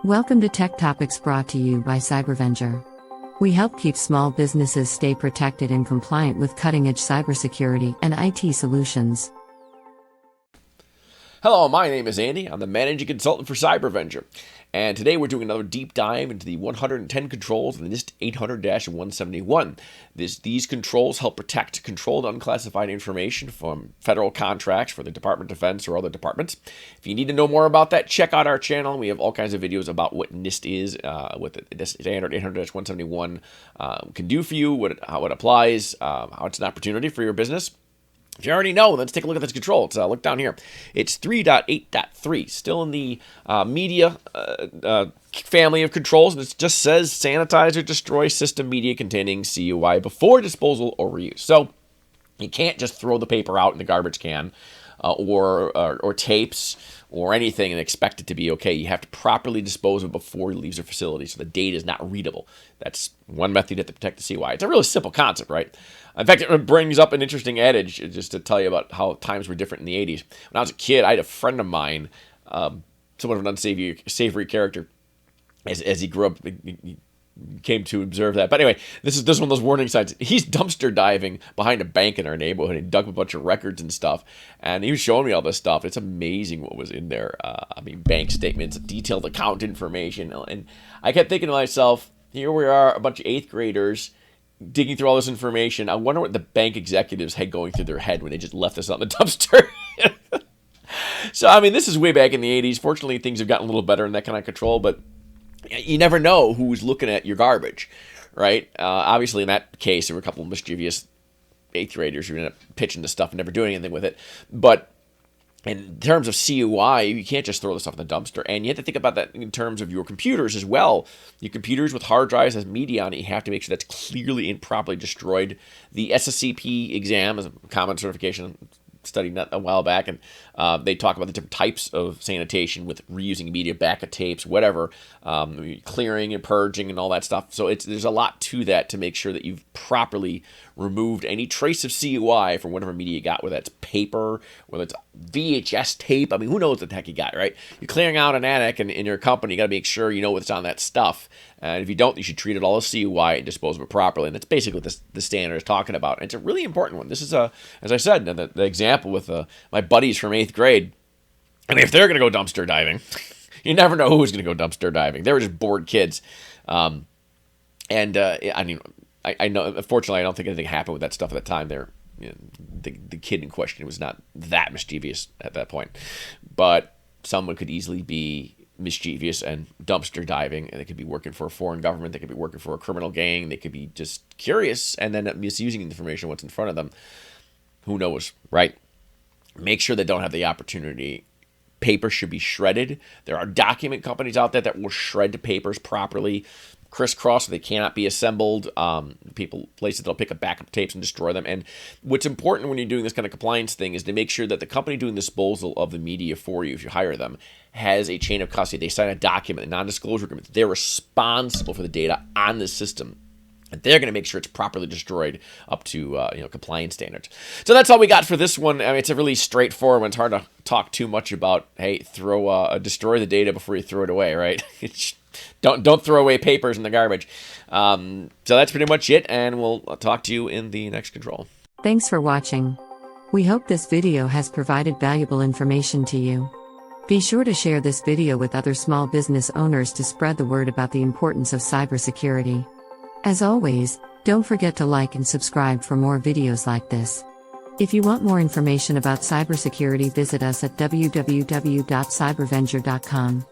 Welcome to Tech Topics brought to you by CyberVenger. We help keep small businesses stay protected and compliant with cutting-edge cybersecurity and IT solutions. Hello, my name is Andy. I'm the managing consultant for CyberVenger. And today we're doing another deep dive into the 110 controls in the NIST 800-171. These controls help protect controlled unclassified information from federal contracts for the Department of Defense or other departments. If you need to know more about that, check out our channel. We have all kinds of videos about what NIST is, what the NIST 800-171 can do for you, how it applies, how it's an opportunity for your business. If you already know, let's take a look at this control. Look down here. It's 3.8.3, still in the media family of controls, and it just says sanitize or destroy system media containing CUI before disposal or reuse. So you can't just throw the paper out in the garbage can or tapes or anything and expect it to be okay. You have to properly dispose of it before it leaves your facility so the data is not readable. That's one method to protect the CUI. It's a really simple concept, right? In fact, it brings up an interesting adage just to tell you about how times were different in the 80s. When I was a kid, I had a friend of mine, somewhat of an unsavory character, as he grew up, he came to observe that. But anyway, this is one of those warning signs. He's dumpster diving behind a bank in our neighborhood. He dug up a bunch of records and stuff, and he was showing me all this stuff. It's amazing what was in there. Bank statements, detailed account information, and I kept thinking to myself, here we are, a bunch of 8th graders, digging through all this information. I wonder what the bank executives had going through their head when they just left this out in the dumpster. So, this is way back in the 80s. Fortunately, things have gotten a little better in that kind of control, but you never know who's looking at your garbage, right? Obviously, in that case, there were a couple of mischievous 8th graders who ended up pitching the stuff and never doing anything with it. But in terms of CUI, you can't just throw the stuff in the dumpster. And you have to think about that in terms of your computers as well. Your computers with hard drives has media on it. You have to make sure that's clearly and properly destroyed. The SSCP exam is a common certification. Studied that a while back, and they talk about the different types of sanitation with reusing media, backup tapes, whatever, clearing and purging and all that stuff. So there's a lot to that to make sure that you've properly removed any trace of CUI from whatever media you got, whether it's paper, whether it's VHS tape. Who knows what the heck you got, right? You're clearing out an attic in your company, you got to make sure you know what's on that stuff. And if you don't, you should treat it all as CUI and dispose of it properly. And that's basically what the standard is talking about. And it's a really important one. This is, as I said, the example with my buddies from 8th grade. If they're going to go dumpster diving, you never know who's going to go dumpster diving. They were just bored kids. I know, unfortunately, I don't think anything happened with that stuff at that time. The kid in question was not that mischievous at that point. But someone could easily be mischievous and dumpster diving, and they could be working for a foreign government, they could be working for a criminal gang, they could be just curious and then misusing information what's in front of them. Who knows, right? Make sure they don't have the opportunity. Paper should be shredded. There are document companies out there that will shred papers properly, crisscross, so they cannot be assembled. Places that'll pick up backup tapes and destroy them. And what's important when you're doing this kind of compliance thing is to make sure that the company doing disposal of the media for you, if you hire them, has a chain of custody. They sign a document, a non-disclosure agreement. They're responsible for the data on the system. And they're going to make sure it's properly destroyed up to compliance standards. So that's all we got for this one. It's a really straightforward one. It's hard to talk too much about, hey, destroy the data before you throw it away, right? Don't throw away papers in the garbage. So that's pretty much it, and we'll talk to you in the next control. Thanks for watching. We hope this video has provided valuable information to you. Be sure to share this video with other small business owners to spread the word about the importance of cybersecurity. As always, don't forget to like and subscribe for more videos like this. If you want more information about cybersecurity, visit us at www.cybervenger.com.